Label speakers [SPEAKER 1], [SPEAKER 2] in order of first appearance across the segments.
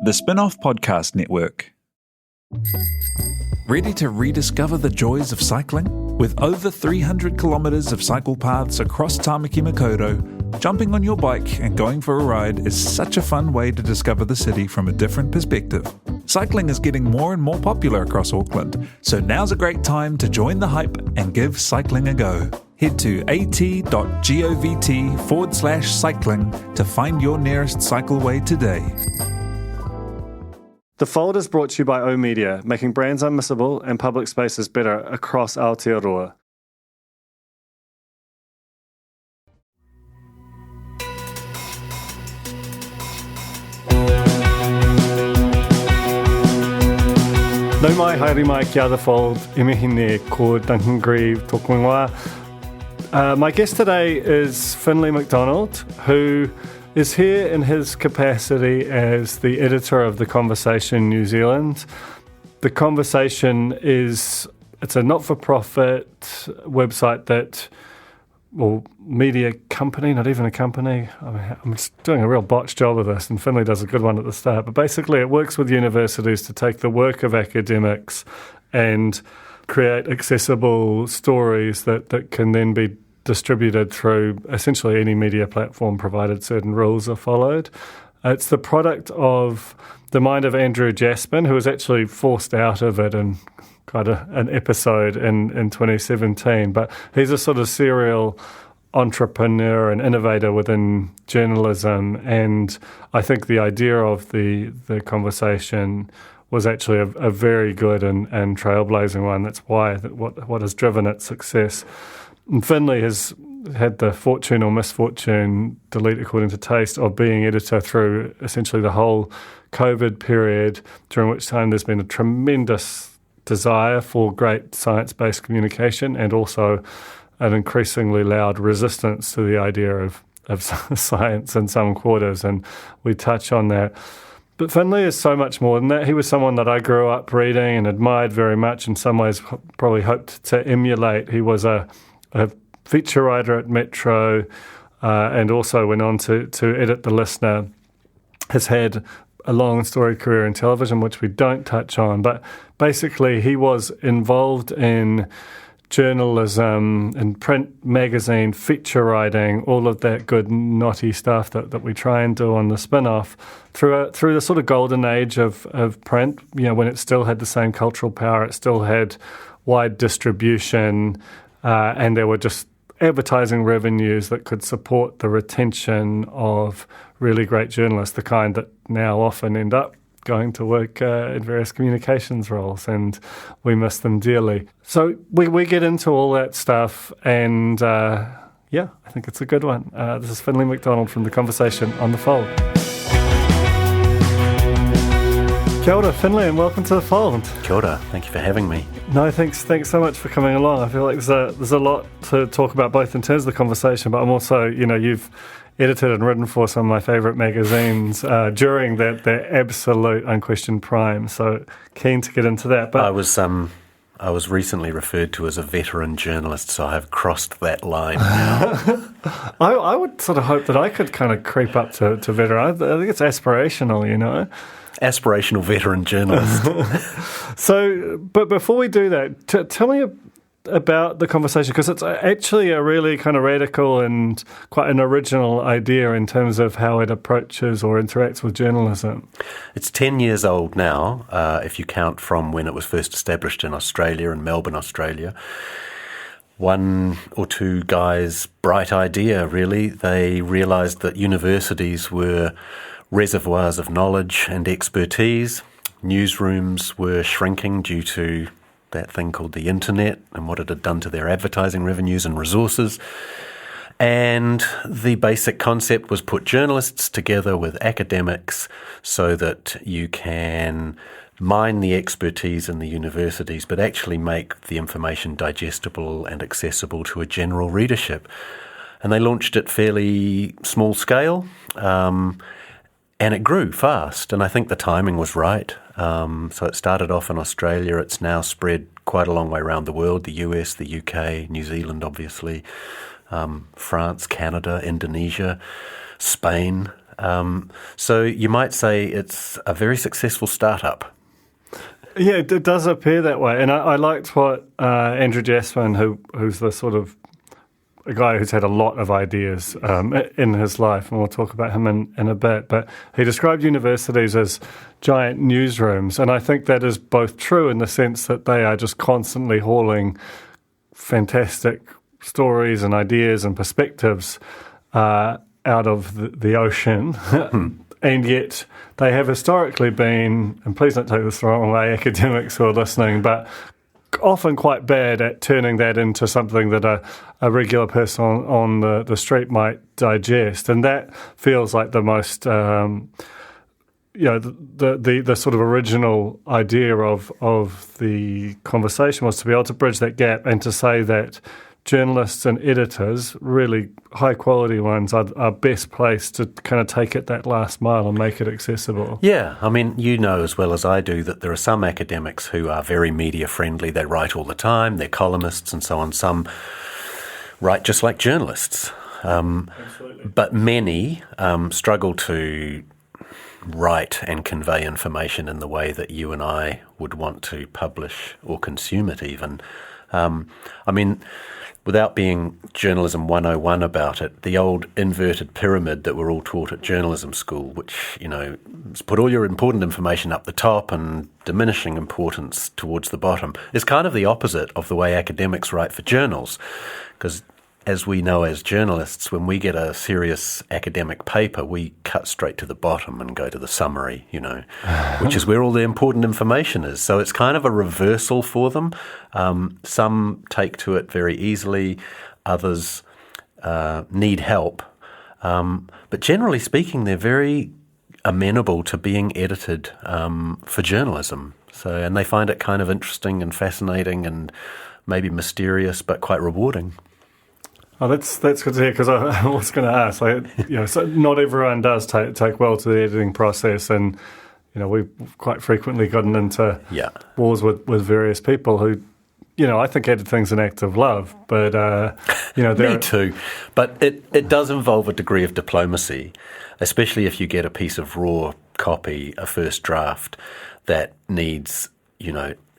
[SPEAKER 1] The Spin-off Podcast Network. Ready to rediscover the joys of cycling? With over 300 kilometres of cycle paths across Tāmaki Makaurau, jumping on your bike and going for a ride is such a fun way to discover the city from a different perspective. Cycling is getting more and more popular across Auckland, so now's a great time to join the hype and give cycling a go. Head to at.govt/cycling to find your nearest cycleway today.
[SPEAKER 2] The Fold is brought to you by O-Media, making brands unmissable and public spaces better across Aotearoa. Nau mai, haere mai ki a The Fold, e mihi ne ko Duncan Grieve tōku ingoa. My guest today is Finlay Macdonald, who is here in his capacity as the editor of The Conversation New Zealand. The Conversation it's a not-for-profit website that, well, media company, not even a company. I'm just doing a real botched job of this, and Finlay does a good one at the start. But basically it works with universities to take the work of academics and create accessible stories that can then be distributed through essentially any media platform, provided certain rules are followed. It's the product of the mind of Andrew Jaspin, who was actually forced out of it in quite an episode in 2017. But he's a sort of serial entrepreneur and innovator within journalism, and I think the idea of the Conversation was actually a very good and trailblazing one. That's why what has driven its success. And Finlay has had the fortune or misfortune, delete according to taste, of being editor through essentially the whole COVID period, during which time there's been a tremendous desire for great science-based communication and also an increasingly loud resistance to the idea of science in some quarters, and we touch on that. But Finlay is so much more than that. He was someone that I grew up reading and admired very much, in some ways probably hoped to emulate. He was a feature writer at Metro and also went on to edit The Listener. Has had a long storied career in television, which we don't touch on. But basically he was involved in journalism, in print, magazine, feature writing, all of that good naughty stuff that we try and do on the spin-off through the sort of golden age of print, when it still had the same cultural power, it still had wide distribution, and there were just advertising revenues that could support the retention of really great journalists, the kind that now often end up going to work in various communications roles, and we miss them dearly. So we get into all that stuff, and I think it's a good one. This is Finlay Macdonald from The Conversation on The Fold. Kia ora, Finlay, and welcome to The Fold.
[SPEAKER 3] Kia ora, thank you for having me.
[SPEAKER 2] No, thanks so much for coming along. I feel like there's a lot to talk about, both in terms of The Conversation, but I'm also, you've edited and written for some of my favourite magazines during that absolute unquestioned prime, so keen to get into that. But
[SPEAKER 3] I was recently referred to as a veteran journalist, so I have crossed that line now.
[SPEAKER 2] I would sort of hope that I could kind of creep up to veteran. I think it's aspirational,
[SPEAKER 3] Aspirational veteran journalist.
[SPEAKER 2] So, but before we do that, tell me about The Conversation, because it's actually a really kind of radical and quite an original idea in terms of how it approaches or interacts with journalism.
[SPEAKER 3] It's 10 years old now, if you count from when it was first established in Australia, in Melbourne, Australia. One or two guys' bright idea, really. They realised that universities were reservoirs of knowledge and expertise. Newsrooms were shrinking due to that thing called the internet and what it had done to their advertising revenues and resources. And the basic concept was put journalists together with academics so that you can mine the expertise in the universities, but actually make the information digestible and accessible to a general readership. And they launched it fairly small scale, and it grew fast, and I think the timing was right. So it started off in Australia. It's now spread quite a long way around the world, the US, the UK, New Zealand, obviously, France, Canada, Indonesia, Spain. So you might say it's a very successful startup.
[SPEAKER 2] Yeah, it does appear that way. And I liked what Andrew Jasmine, who's the sort of a guy who's had a lot of ideas in his life, and we'll talk about him in a bit, but he described universities as giant newsrooms, and I think that is both true in the sense that they are just constantly hauling fantastic stories and ideas and perspectives out of the ocean. And yet they have historically been, and please don't take this the wrong way, academics who are listening, but often quite bad at turning that into something that a regular person on the street might digest. And that feels like the most, the sort of original idea of the conversation was to be able to bridge that gap and to say that journalists and editors, really high-quality ones, are best placed to kind of take it that last mile and make it accessible.
[SPEAKER 3] Yeah, I mean, you know as well as I do that there are some academics who are very media-friendly. They write all the time, they're columnists and so on. Some write just like journalists. But many struggle to write and convey information in the way that you and I would want to publish or consume it even. I mean, without being journalism 101 about it, the old inverted pyramid that we're all taught at journalism school, which, put all your important information up the top and diminishing importance towards the bottom, is kind of the opposite of the way academics write for journals. Because as we know as journalists, when we get a serious academic paper, we cut straight to the bottom and go to the summary, which is where all the important information is. So it's kind of a reversal for them. Some take to it very easily, others need help. But generally speaking, they're very amenable to being edited for journalism. And they find it kind of interesting and fascinating and maybe mysterious, but quite rewarding.
[SPEAKER 2] Oh, that's good to hear, because I was going to ask, so not everyone does take well to the editing process, and we've quite frequently gotten into wars with various people who, I think editing's an act of love, but
[SPEAKER 3] me too. But it does involve a degree of diplomacy, especially if you get a piece of raw copy, a first draft that needs,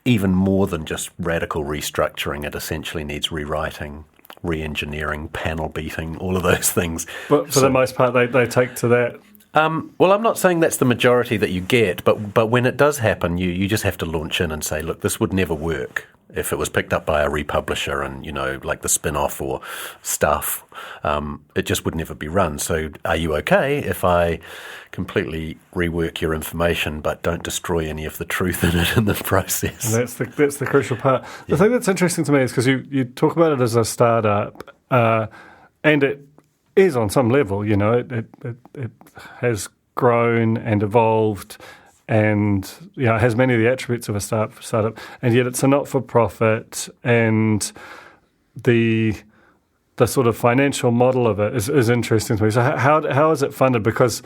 [SPEAKER 3] even more than just radical restructuring. It essentially needs rewriting, re-engineering, panel beating, all of those things.
[SPEAKER 2] But for the most part, they take to that.
[SPEAKER 3] Well, I'm not saying that's the majority that you get, but when it does happen, you just have to launch in and say, look, this would never work if it was picked up by a republisher and, like the spin-off or Stuff. It just would never be run. So are you okay if I completely rework your information but don't destroy any of the truth in it in the process?
[SPEAKER 2] And that's the crucial part. The thing that's interesting to me is because you talk about it as a startup, and it is on some level, it has grown and evolved and has many of the attributes of a startup, and yet it's a not-for-profit, and the sort of financial model of it is interesting to me. So how is it funded? Because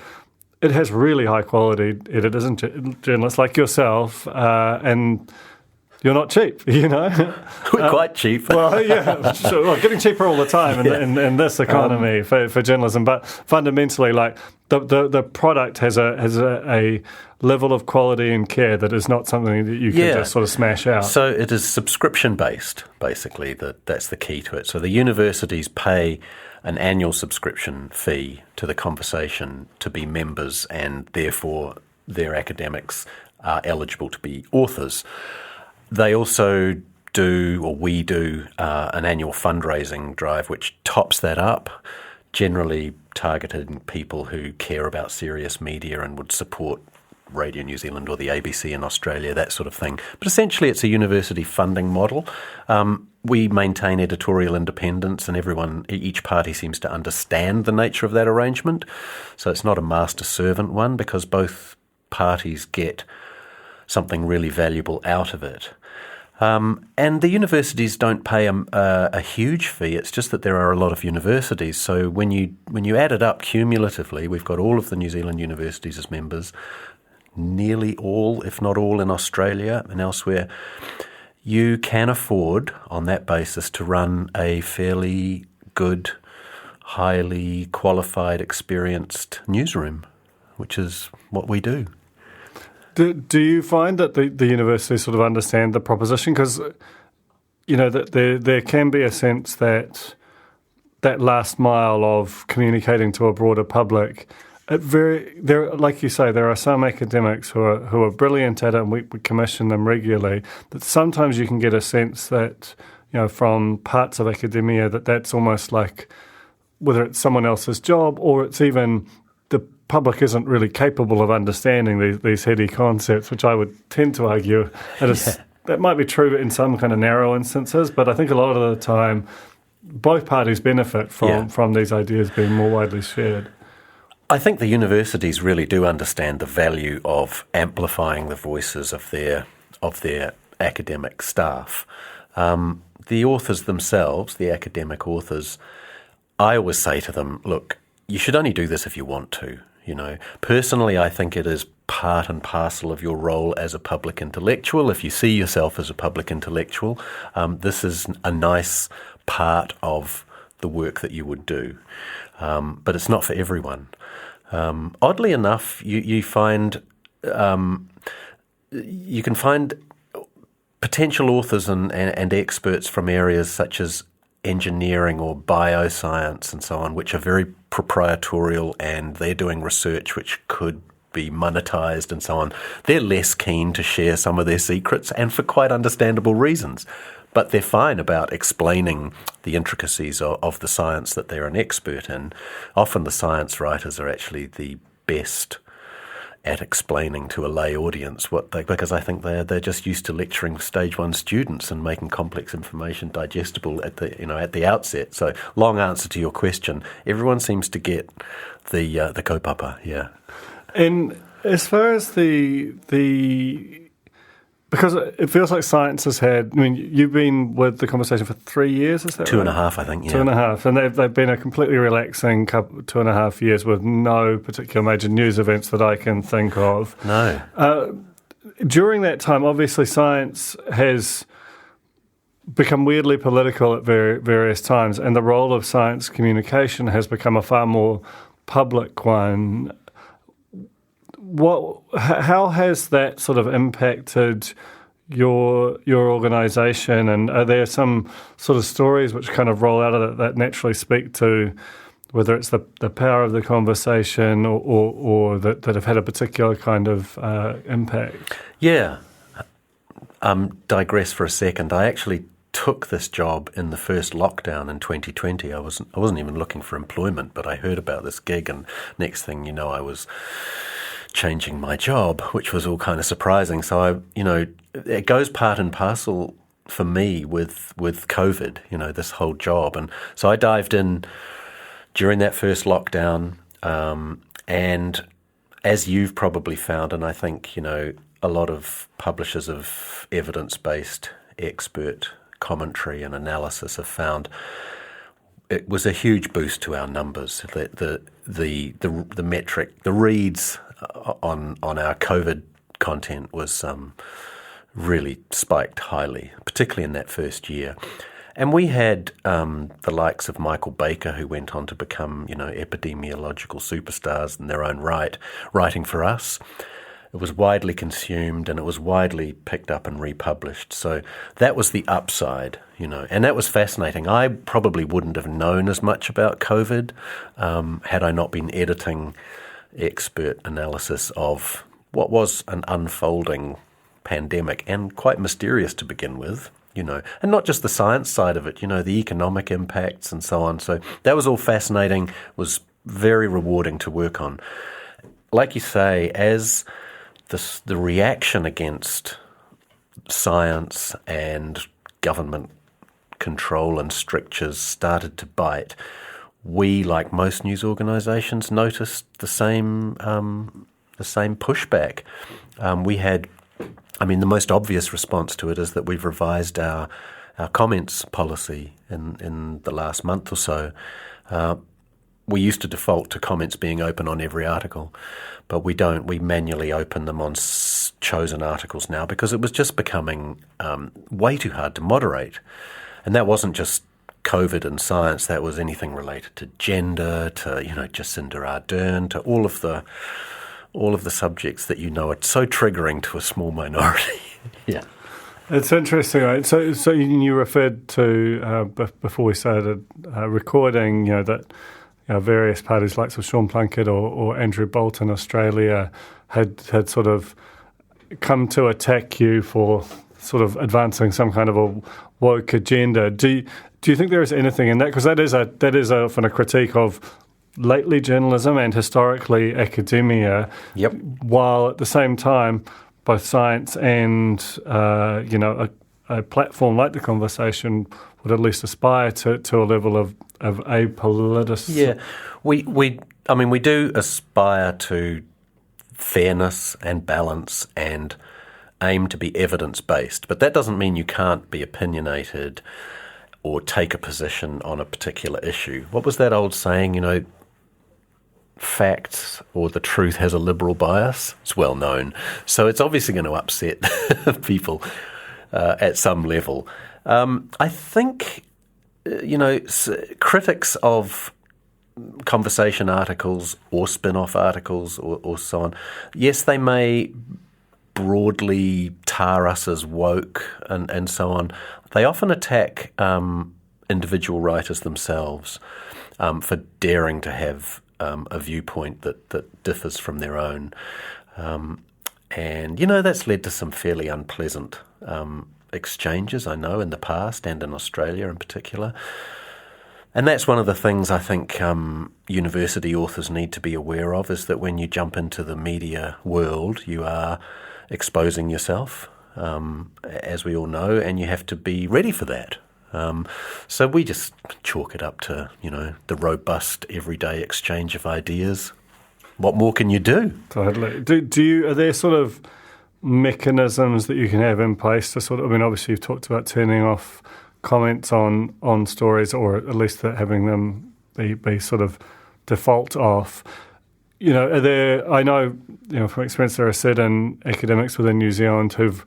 [SPEAKER 2] it has really high-quality editors and journalists like yourself, and you're not cheap,
[SPEAKER 3] We're quite cheap.
[SPEAKER 2] Well, yeah, sure. Well, getting cheaper all the time in this economy for journalism. But fundamentally, like the product has a level of quality and care that is not something that you can just sort of smash out.
[SPEAKER 3] So it is subscription-based, basically. That's the key to it. So the universities pay an annual subscription fee to the Conversation to be members, and therefore their academics are eligible to be authors. They also we do an annual fundraising drive which tops that up, generally targeting people who care about serious media and would support Radio New Zealand or the ABC in Australia, that sort of thing. But essentially it's a university funding model. We maintain editorial independence, and each party seems to understand the nature of that arrangement. So it's not a master-servant one, because both parties get something really valuable out of it. And the universities don't pay a huge fee. It's just that there are a lot of universities. So when you add it up cumulatively, we've got all of the New Zealand universities as members, nearly all, if not all, in Australia and elsewhere. You can afford, on that basis, to run a fairly good, highly qualified, experienced newsroom. which is what we do.
[SPEAKER 2] Do you find that the universities sort of understand the proposition? Because, that there can be a sense that last mile of communicating to a broader public, like you say, there are some academics who are brilliant at it, and we commission them regularly, that sometimes you can get a sense that, from parts of academia, that's almost like, whether it's someone else's job or it's even the public isn't really capable of understanding these heady concepts, which I would tend to argue that might be true in some kind of narrow instances, but I think a lot of the time both parties benefit from these ideas being more widely shared.
[SPEAKER 3] I think the universities really do understand the value of amplifying the voices of their academic staff. The authors themselves, the academic authors, I always say to them, look, you should only do this if you want to. Personally, I think it is part and parcel of your role as a public intellectual. If you see yourself as a public intellectual, this is a nice part of the work that you would do. But it's not for everyone. Oddly enough, you can find potential authors and experts from areas such as engineering or bioscience and so on, which are very proprietorial, and they're doing research which could be monetized and so on. They're less keen to share some of their secrets, and for quite understandable reasons. But they're fine about explaining the intricacies of the science that they're an expert in. Often the science writers are actually the best at explaining to a lay audience because I think they're just used to lecturing stage 1 students and making complex information digestible at the outset. So, long answer to your question, everyone seems to get the kaupapa, yeah.
[SPEAKER 2] And as far as because it feels like science has had, you've been with the conversation for 3 years, is that right?
[SPEAKER 3] 2.5, I think, yeah.
[SPEAKER 2] 2.5, and they've been a completely relaxing 2.5 years with no particular major news events that I can think of.
[SPEAKER 3] No.
[SPEAKER 2] During that time, obviously science has become weirdly political at various times, and the role of science communication has become a far more public one. How has that sort of impacted your organisation, and are there some sort of stories which kind of roll out of it that naturally speak to whether it's the power of the conversation or that have had a particular kind of impact?
[SPEAKER 3] Yeah. Digress for a second. I actually took this job in the first lockdown in 2020. I wasn't even looking for employment, but I heard about this gig, and next thing you know, I was changing my job, which was all kind of surprising. So it goes part and parcel for me with COVID, this whole job. And so I dived in during that first lockdown, and as you've probably found, and I think, a lot of publishers of evidence-based expert commentary and analysis have found, it was a huge boost to our numbers. The metric, the reads on our COVID content was really spiked highly, particularly in that first year. And we had the likes of Michael Baker, who went on to become, epidemiological superstars in their own right, writing for us. It was widely consumed and it was widely picked up and republished. So that was the upside, and that was fascinating. I probably wouldn't have known as much about COVID had I not been editing expert analysis of what was an unfolding pandemic, and quite mysterious to begin with, and not just the science side of it, the economic impacts and so on. So that was all fascinating, was very rewarding to work on. Like you say, as the reaction against science and government control and strictures started to bite, we, like most news organisations, noticed the same pushback. We had, the most obvious response to it is that we've revised our comments policy in the last month or so. We used to default to comments being open on every article, but we don't. We manually open them on chosen articles now because it was just becoming way too hard to moderate. And that wasn't just COVID and science, that was anything related to gender, to, Jacinda Ardern, to all of the all of the subjects that you know are so triggering to a small minority. Yeah.
[SPEAKER 2] It's interesting, right? So you referred to before we started recording, that various parties like Sean Plunkett or Andrew Bolt in Australia had sort of come to attack you for sort of advancing some kind of a woke agenda. Do you think there is anything in that? Because that is often a critique of lately journalism and historically academia.
[SPEAKER 3] Yep.
[SPEAKER 2] While at the same time, both science and a platform like The Conversation would at least aspire to a level of apoliticity.
[SPEAKER 3] Yeah, we do aspire to fairness and balance and aim to be evidence-based, but that doesn't mean you can't be opinionated or take a position on a particular issue. What was that old saying, facts or the truth has a liberal bias? It's well known. So it's obviously going to upset people at some level. I think, critics of conversation articles or spin-off articles or so on, yes, they may broadly tar us as woke and so on. They often attack individual writers themselves for daring to have a viewpoint that differs from their own. And that's led to some fairly unpleasant exchanges, I know, in the past and in Australia in particular. And that's one of the things I think university authors need to be aware of, is that when you jump into the media world, you are exposing yourself, as we all know, and you have to be ready for that. So we just chalk it up to, the robust everyday exchange of ideas. What more can you do?
[SPEAKER 2] Totally. Are there sort of mechanisms that you can have in place to sort of, obviously you've talked about turning off comments on stories, or at least that having them be sort of default off. Are there, I know, from experience, there are certain academics within New Zealand who've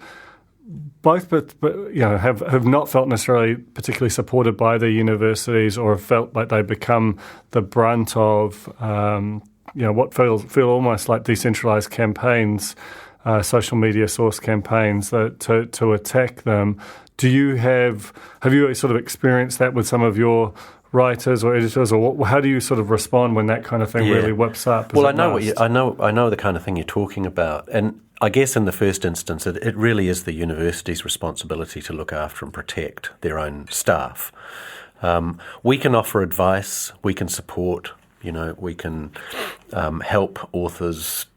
[SPEAKER 2] both, but have not felt necessarily particularly supported by the universities, or have felt like they become the brunt of, what feel almost like decentralised campaigns, social media source campaigns to attack them. Have you sort of experienced that with some of your writers or editors, or how do you sort of respond when that kind of thing really whips up?
[SPEAKER 3] Well, I know the kind of thing you're talking about, and I guess in the first instance, it really is the university's responsibility to look after and protect their own staff. We can offer advice, we can support, we can help authors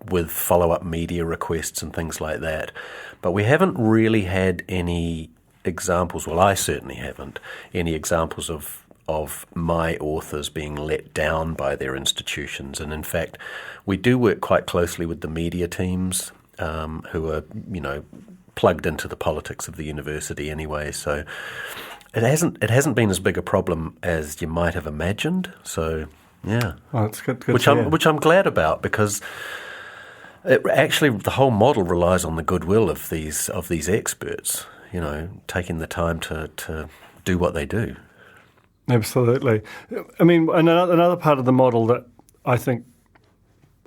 [SPEAKER 3] with follow-up media requests and things like that. But we haven't really had any examples, well, I certainly haven't, any examples of my authors being let down by their institutions. And in fact, we do work quite closely with the media teams who are, plugged into the politics of the university anyway. So it hasn't been as big a problem as you might have imagined. So yeah,
[SPEAKER 2] well, it's good
[SPEAKER 3] which I'm glad about, because actually the whole model relies on the goodwill of these experts. Taking the time to do what they do.
[SPEAKER 2] Absolutely. Another part of the model that I think,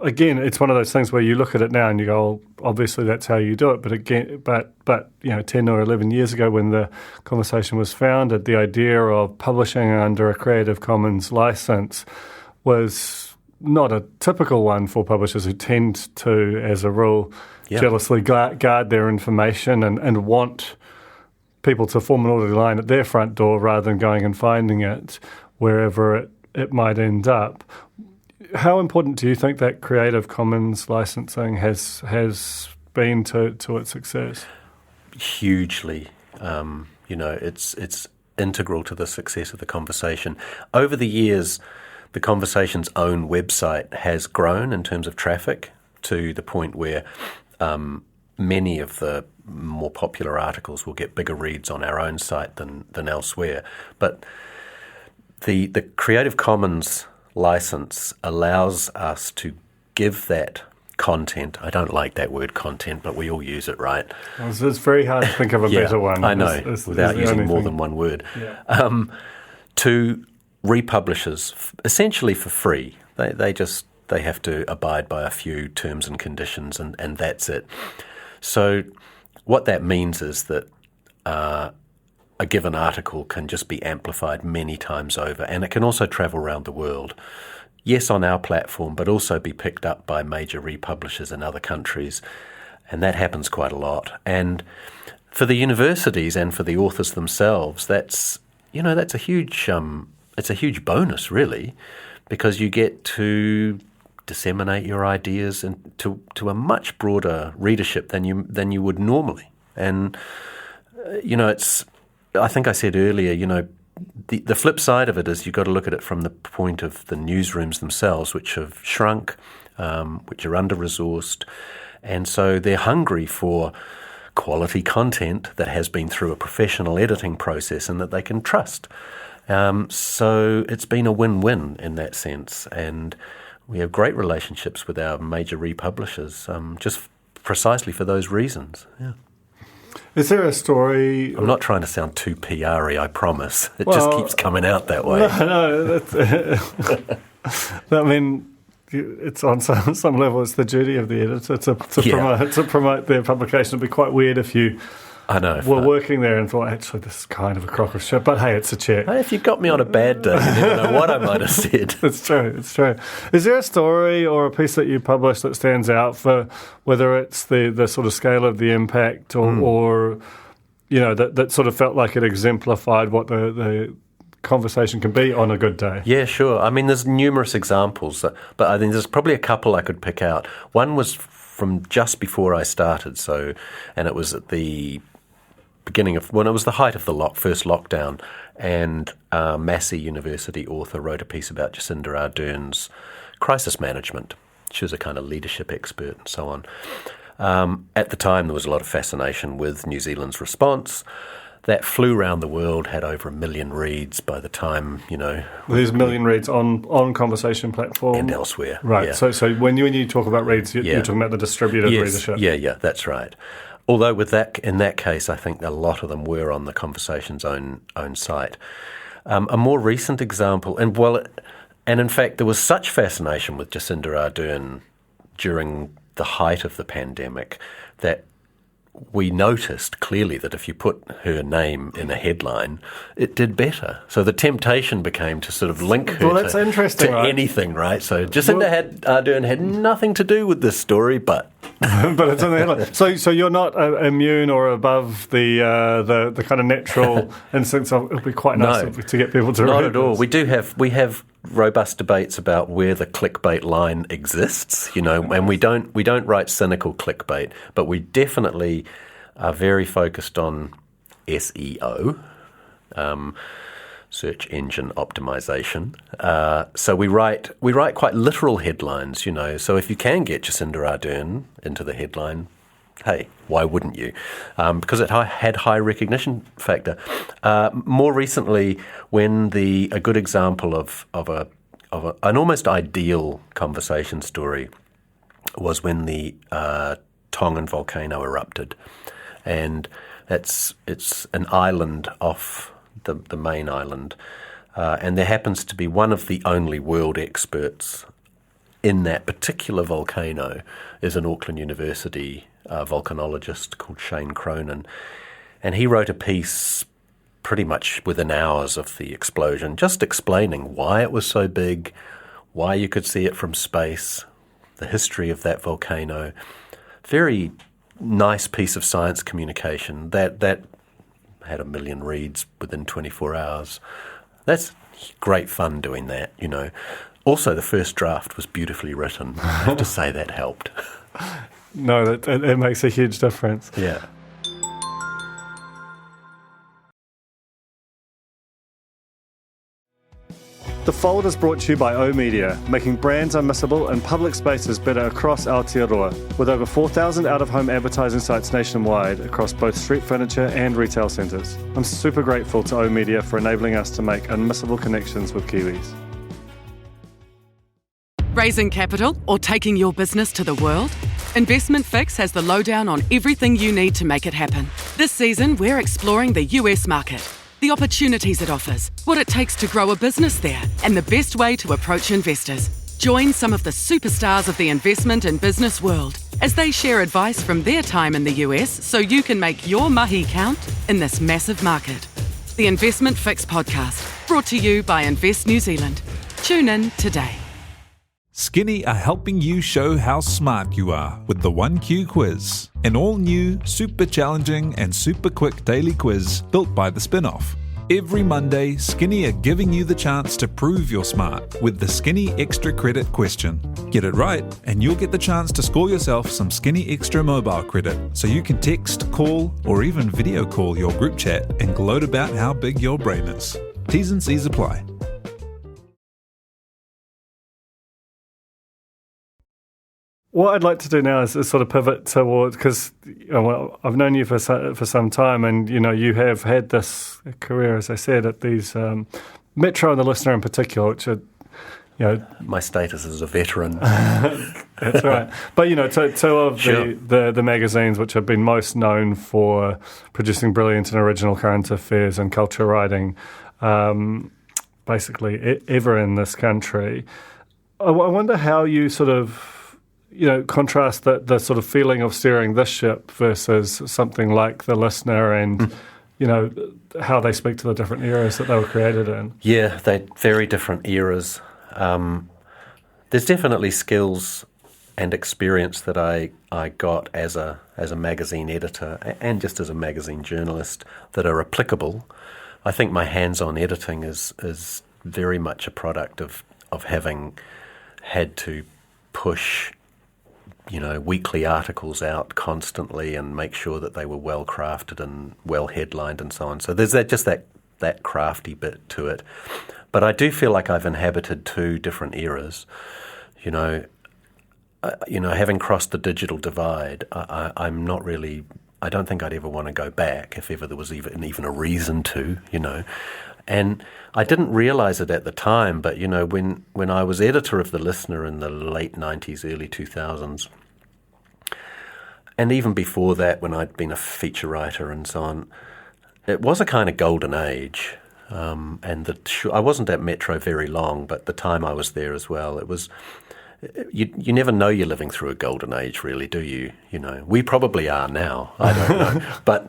[SPEAKER 2] again, it's one of those things where you look at it now and you go, oh, obviously that's how you do it. But 10 or 11 years ago when the Conversation was founded, the idea of publishing under a Creative Commons license was not a typical one for publishers who tend to, as a rule, jealously guard their information and want people to form an orderly line at their front door rather than going and finding it wherever it might end up. How important do you think that Creative Commons licensing has been to its success?
[SPEAKER 3] Hugely. It's integral to the success of the Conversation. Over the years, the Conversation's own website has grown in terms of traffic to the point where many of the more popular articles will get bigger reads on our own site than elsewhere. But the Creative Commons license allows us to give that content. I don't like that word content, but we all use it, right?
[SPEAKER 2] It's very hard to think of a better one.
[SPEAKER 3] I know, without using more than one word. Yeah. To republishers, essentially for free. They just They have to abide by a few terms and conditions, and that's it. So what that means is that a given article can just be amplified many times over, and it can also travel around the world. Yes, on our platform, but also be picked up by major republishers in other countries, and that happens quite a lot. And for the universities and for the authors themselves, that's a huge bonus, really, because you get to disseminate your ideas and to a much broader readership than you would normally. And I think I said earlier, the flip side of it is you've got to look at it from the point of the newsrooms themselves, which have shrunk, which are under-resourced, and so they're hungry for quality content that has been through a professional editing process and that they can trust. So it's been a win-win in that sense, and we have great relationships with our major republishers, just precisely for those reasons. Yeah. Is
[SPEAKER 2] there a story?
[SPEAKER 3] I'm not trying to sound too PR-y, I promise. It just keeps coming out that way.
[SPEAKER 2] No, I mean, it's on some level, it's the duty of the editor to promote their publication. It'd be quite weird if you were working there and thought, actually, this is kind of a crock of shit, but hey, it's a check.
[SPEAKER 3] If you got me on a bad day, you never know what I might have said.
[SPEAKER 2] It's true. Is there a story or a piece that you published that stands out for whether it's the sort of scale of the impact or that sort of felt like it exemplified what the conversation can be on a good day?
[SPEAKER 3] Yeah, sure. I mean, there's numerous examples, but I think there's probably a couple I could pick out. One was from just before I started, and it was at the beginning of when it was the height of the first lockdown, and Massey University author wrote a piece about Jacinda Ardern's crisis management. She was a kind of leadership expert and so on. At the time, there was a lot of fascination with New Zealand's response. That flew around the world, had over 1 million reads by the time,
[SPEAKER 2] There's 1 million reads on Conversation Platform?
[SPEAKER 3] And elsewhere.
[SPEAKER 2] Right,
[SPEAKER 3] yeah.
[SPEAKER 2] So when you talk about reads, you're talking about the distributed readership?
[SPEAKER 3] Yeah, that's right. Although in that case, I think a lot of them were on the Conversation's own site. A more recent example, and in fact, there was such fascination with Jacinda Ardern during the height of the pandemic that we noticed clearly that if you put her name in a headline, it did better. So the temptation became to sort of link her
[SPEAKER 2] that's interesting, right?
[SPEAKER 3] Anything, right? So Jacinda Ardern had nothing to do with this story, but
[SPEAKER 2] but it's in the headline. So you're not immune or above the kind of natural instincts of it would be quite nice to get people to read.
[SPEAKER 3] Not at all. We have robust debates about where the clickbait line exists, and we don't write cynical clickbait, but we definitely are very focused on SEO, search engine optimization. So we write quite literal headlines, So if you can get Jacinda Ardern into the headline, hey, why wouldn't you? Because it had high recognition factor. More recently, when a good example of an almost ideal conversation story was when the Tongan volcano erupted, and it's an island off the main island, and there happens to be one of the only world experts in that particular volcano is an Auckland University volcanologist called Shane Cronin, and he wrote a piece pretty much within hours of the explosion, just explaining why it was so big, why you could see it from space, the history of that volcano. Very nice piece of science communication that had 1 million reads within 24 hours. That's great fun doing that, Also, the first draft was beautifully written. I have to say that helped.
[SPEAKER 2] No, it makes a huge difference.
[SPEAKER 3] Yeah.
[SPEAKER 2] The Fold is brought to you by oOh!media, making brands unmissable and public spaces better across Aotearoa, with over 4,000 out-of-home advertising sites nationwide across both street furniture and retail centres. I'm super grateful to oOh!media for enabling us to make unmissable connections with Kiwis.
[SPEAKER 4] Raising capital or taking your business to the world? Investment Fix has the lowdown on everything you need to make it happen. This season, we're exploring the US market, the opportunities it offers, what it takes to grow a business there, and the best way to approach investors. Join some of the superstars of the investment and business world as they share advice from their time in the US so you can make your mahi count in this massive market. The Investment Fix podcast, brought to you by Invest New Zealand. Tune in today.
[SPEAKER 1] Skinny are helping you show how smart you are with the 1Q quiz, an all-new, super challenging and super quick daily quiz built by the Spin-Off. Every Monday, Skinny are giving you the chance to prove you're smart with the Skinny Extra Credit question. Get it right, and you'll get the chance to score yourself some Skinny Extra mobile credit so you can text, call, or even video call your group chat and gloat about how big your brain is. T's and C's apply.
[SPEAKER 2] What I'd like to do now is sort of pivot towards, because I've known you for some time, and you have had this career, as I said, at these Metro and the Listener in particular, which are
[SPEAKER 3] my status as a veteran.
[SPEAKER 2] That's right. But two of
[SPEAKER 3] Sure.
[SPEAKER 2] the magazines which have been most known for producing brilliant and original current affairs and culture writing, basically ever in this country. I wonder how you sort of contrast the sort of feeling of steering this ship versus something like The Listener and, how they speak to the different eras that they were created in.
[SPEAKER 3] Yeah, they're very different eras. There's definitely skills and experience that I got as a magazine editor and just as a magazine journalist that are applicable. I think my hands-on editing is very much a product of having had to push weekly articles out constantly and make sure that they were well crafted and well headlined and so on. So there's that crafty bit to it. But I do feel like I've inhabited two different eras. Having crossed the digital divide, I'm not really. I don't think I'd ever want to go back if ever there was even a reason to. And I didn't realise it at the time, but when I was editor of The Listener in the late 90s, early 2000s, and even before that when I'd been a feature writer and so on, it was a kind of golden age. I wasn't at Metro very long, but the time I was there as well, it was. You never know you're living through a golden age, really, do you? We probably are now. I don't know,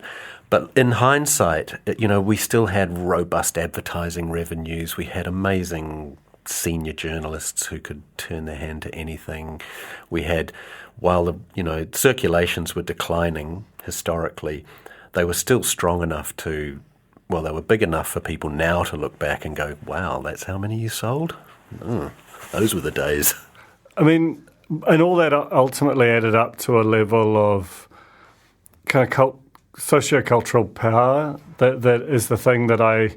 [SPEAKER 3] but in hindsight, we still had robust advertising revenues. We had amazing senior journalists who could turn their hand to anything. We had, while the circulations were declining historically, they were still strong enough to. Well, they were big enough for people now to look back and go, wow, that's how many you sold? Those were the days.
[SPEAKER 2] I mean, and all that ultimately added up to a level of kind of sociocultural power that is the thing that I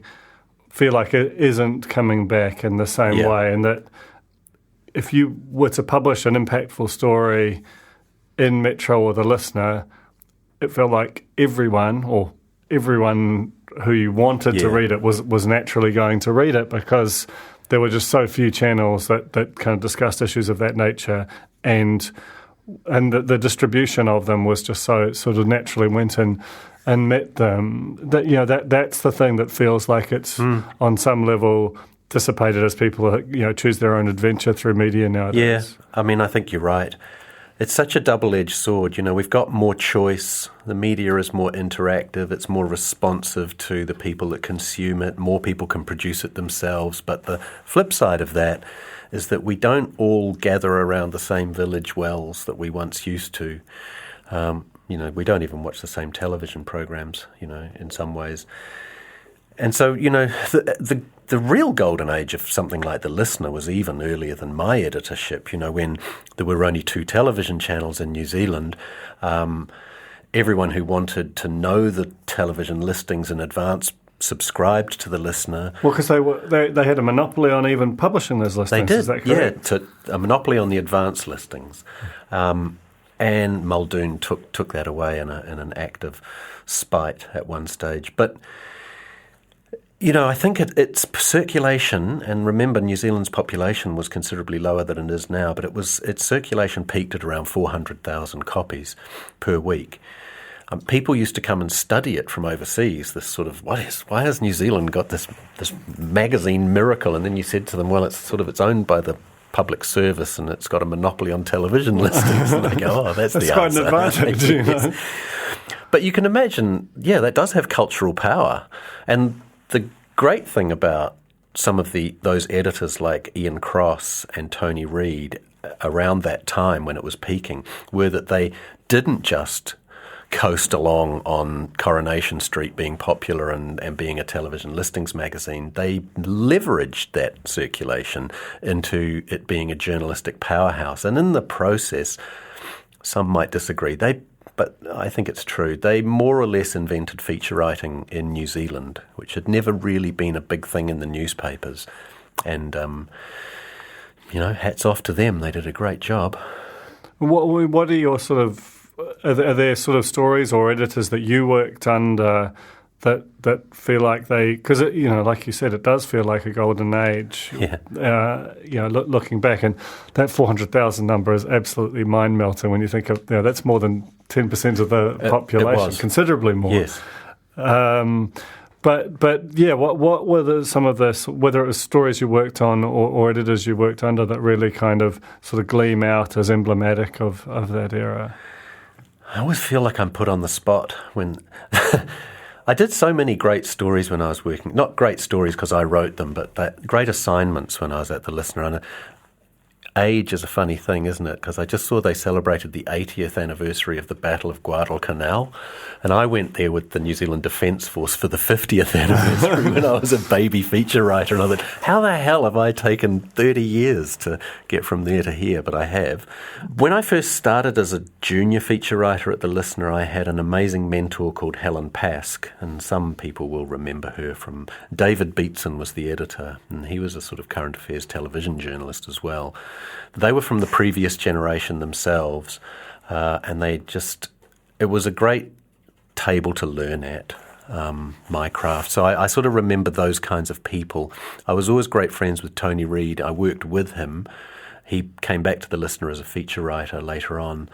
[SPEAKER 2] feel like it isn't coming back in the same way. And that if you were to publish an impactful story in Metro or The Listener, it felt like everyone who you wanted to read it was naturally going to read it, because there were just so few channels that kind of discussed issues of that nature, and the distribution of them was just so sort of naturally went and met them. That's the thing that feels like it's on some level dissipated as people choose their own adventure through media nowadays.
[SPEAKER 3] Yeah, I mean, I think you're right. It's such a double-edged sword. We've got more choice. The media is more interactive. It's more responsive to the people that consume it. More people can produce it themselves. But the flip side of that is that we don't all gather around the same village wells that we once used to. We don't even watch the same television programs, in some ways. And so, the real golden age of something like The Listener was even earlier than my editorship, when there were only 2 television channels in New Zealand. Everyone who wanted to know the television listings in advance subscribed to The Listener.
[SPEAKER 2] Well, because they had a monopoly on even publishing those listings.
[SPEAKER 3] They did,
[SPEAKER 2] is that correct?
[SPEAKER 3] A monopoly on the advance listings. And Muldoon took that away in an act of spite at one stage. But I think it's circulation, and remember New Zealand's population was considerably lower than it is now, but its circulation peaked at around 400,000 copies per week. People used to come and study it from overseas, this sort of, why has New Zealand got this magazine miracle? And then you said to them, well, it's owned by the public service and it's got a monopoly on television listings. And they go, oh, that's the answer.
[SPEAKER 2] That's quite an advantage, you know.
[SPEAKER 3] But you can imagine, that does have cultural power. And the great thing about some of those editors like Ian Cross and Tony Reid around that time when it was peaking were that they didn't just coast along on Coronation Street being popular and being a television listings magazine. They leveraged that circulation into it being a journalistic powerhouse. And in the process, some might disagree, but I think it's true, they more or less invented feature writing in New Zealand, which had never really been a big thing in the newspapers. And, hats off to them. They did a great job.
[SPEAKER 2] What are your sort of, are there sort of stories or editors that you worked under that feel like because like you said, it does feel like a golden age.
[SPEAKER 3] Yeah.
[SPEAKER 2] Looking back, and that 400,000 number is absolutely mind melting when you think of that's more than 10% of the population, considerably more.
[SPEAKER 3] Yes.
[SPEAKER 2] But yeah, what were some of the, whether it was stories you worked on or editors you worked under that really kind of sort of gleam out as emblematic of that era?
[SPEAKER 3] I always feel like I'm put on the spot when I did so many great stories when I was working. Not great stories because I wrote them, but great assignments when I was at the Listener. And age is a funny thing, isn't it? Because I just saw they celebrated the 80th anniversary of the Battle of Guadalcanal, and I went there with the New Zealand Defence Force for the 50th anniversary when I was a baby feature writer, and I thought, how the hell have I taken 30 years to get from there to here? But I have. When I first started as a junior feature writer at the Listener, I had an amazing mentor called Helen Pask, and some people will remember her from... David Beatson was the editor, and he was a sort of current affairs television journalist as well. They were from the previous generation themselves, and it was a great table to learn at, my craft. So I sort of remember those kinds of people. I was always great friends with Tony Reid. I worked with him. He came back to the Listener as a feature writer later on.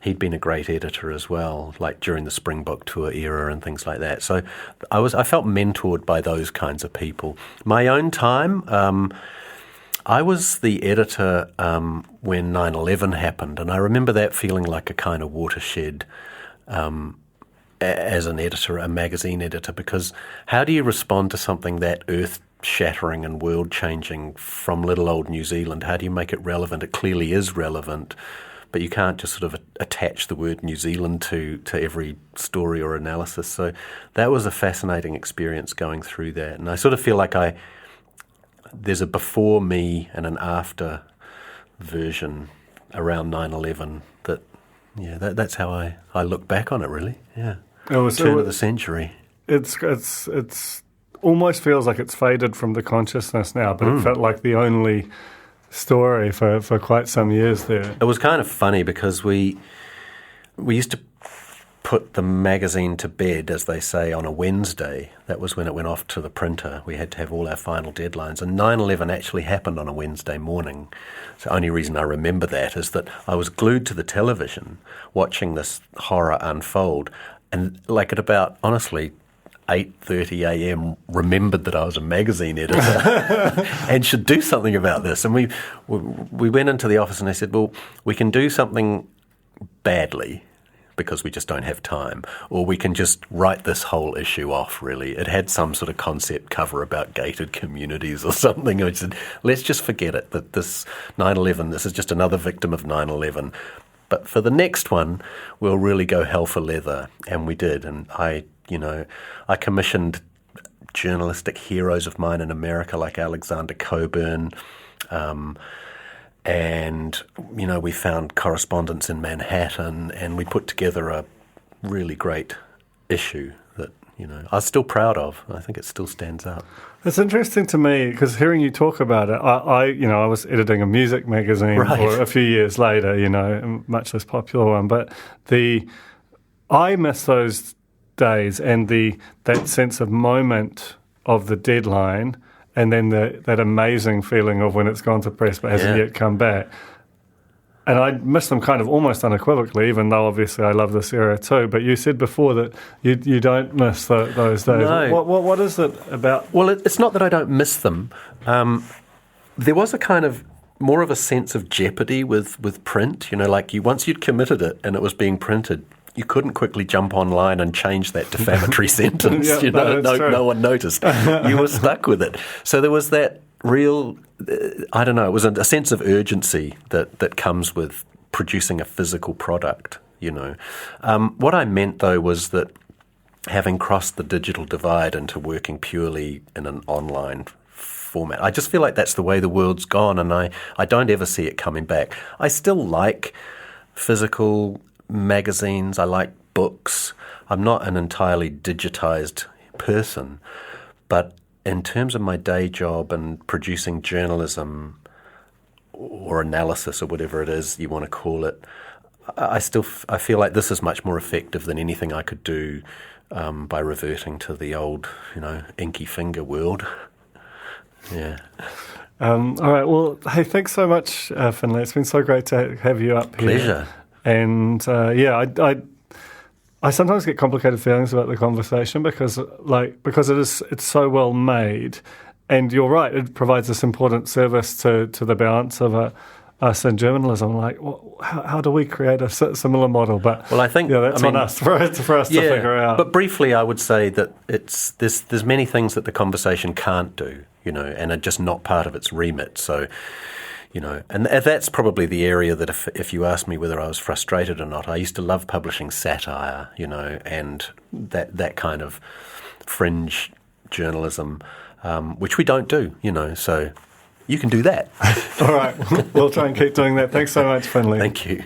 [SPEAKER 3] He'd been a great editor as well, like during the Springbok Tour era and things like that. So I felt mentored by those kinds of people. My own time... I was the editor when 9/11 happened, and I remember that feeling like a kind of watershed as an editor, a magazine editor, because how do you respond to something that earth-shattering and world-changing from little old New Zealand? How do you make it relevant? It clearly is relevant, but you can't just sort of attach the word New Zealand to every story or analysis. So that was a fascinating experience going through that, and I sort of feel like there's a before me and an after version around 9/11 that's how I look back on it, really. Yeah. Turn of the century.
[SPEAKER 2] It's almost feels like it's faded from the consciousness now, but it felt like the only story for quite some years there.
[SPEAKER 3] It was kind of funny because we used to put the magazine to bed, as they say, on a Wednesday. That was when it went off to the printer. We had to have all our final deadlines. And 9/11 actually happened on a Wednesday morning. So the only reason I remember that is that I was glued to the television watching this horror unfold. And like at about, honestly, 8:30 a.m. remembered that I was a magazine editor and should do something about this. And we went into the office and they said, well, we can do something badly because we just don't have time, or we can just write this whole issue off, really. It had some sort of concept cover about gated communities or something. I said, let's just forget it, that this 9/11, this is just another victim of 9/11. But for the next one, we'll really go hell for leather. And we did. And I commissioned journalistic heroes of mine in America like Alexander Coburn, and, we found correspondents in Manhattan, and we put together a really great issue that, I was still proud of. I think it still stands up.
[SPEAKER 2] It's interesting to me because hearing you talk about it, I was editing a music magazine or a few years later, a much less popular one, but I miss those days and that sense of moment of the deadline. And then that amazing feeling of when it's gone to press but hasn't yet come back. And I miss them kind of almost unequivocally, even though obviously I love this era too. But you said before that you don't miss those days.
[SPEAKER 3] No.
[SPEAKER 2] What is it about?
[SPEAKER 3] Well, it's not that I don't miss them. There was a kind of more of a sense of jeopardy with print. Like once you'd committed it and it was being printed, you couldn't quickly jump online and change that defamatory sentence.
[SPEAKER 2] Yeah,
[SPEAKER 3] no one noticed. You were stuck with it. So there was that real, I don't know, it was a sense of urgency that comes with producing a physical product, What I meant, though, was that having crossed the digital divide into working purely in an online format, I just feel like that's the way the world's gone, and I don't ever see it coming back. I still like physical magazines. I like books. I'm not an entirely digitized person, but in terms of my day job and producing journalism or analysis or whatever it is you want to call it, I feel like this is much more effective than anything I could do by reverting to the old, inky finger world. Yeah.
[SPEAKER 2] All right. Well, hey, thanks so much, Finlay. It's been so great to have you up here.
[SPEAKER 3] Pleasure.
[SPEAKER 2] And I sometimes get complicated feelings about the conversation because it's so well made, and you're right, it provides this important service to the balance of us in journalism. Like, how do we create a similar model? But
[SPEAKER 3] I think
[SPEAKER 2] that's on us for us to figure out.
[SPEAKER 3] But briefly, I would say that there's many things that the conversation can't do, and are just not part of its remit. So. And that's probably the area that if you ask me whether I was frustrated or not, I used to love publishing satire, and that kind of fringe journalism, which we don't do, so you can do that.
[SPEAKER 2] All right, we'll try and keep doing that. Thanks so much, Finlay.
[SPEAKER 3] Thank you.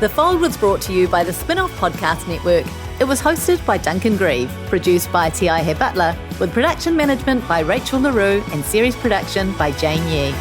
[SPEAKER 5] The Fold was brought to you by the Spin-Off Podcast Network. It was hosted by Duncan Grieve, produced by T.I. Butler, with production management by Rachel LaRue and series production by Jane Yee.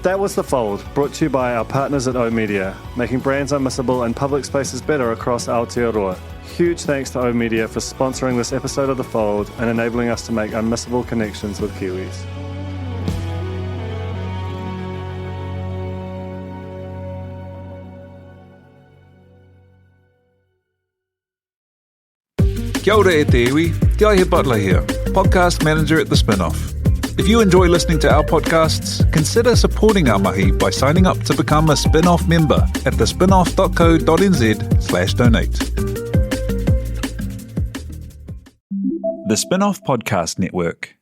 [SPEAKER 2] That was The Fold, brought to you by our partners at oOh!media, making brands unmissable and public spaces better across Aotearoa. Huge thanks to oOh!media for sponsoring this episode of The Fold and enabling us to make unmissable connections with Kiwis.
[SPEAKER 1] Kia ora e te iwi, T.I. Butler here, podcast manager at The Spin-Off. If you enjoy listening to our podcasts, consider supporting our mahi by signing up to become a Spin-Off member at thespinoff.co.nz/donate. The Spin-Off Podcast Network.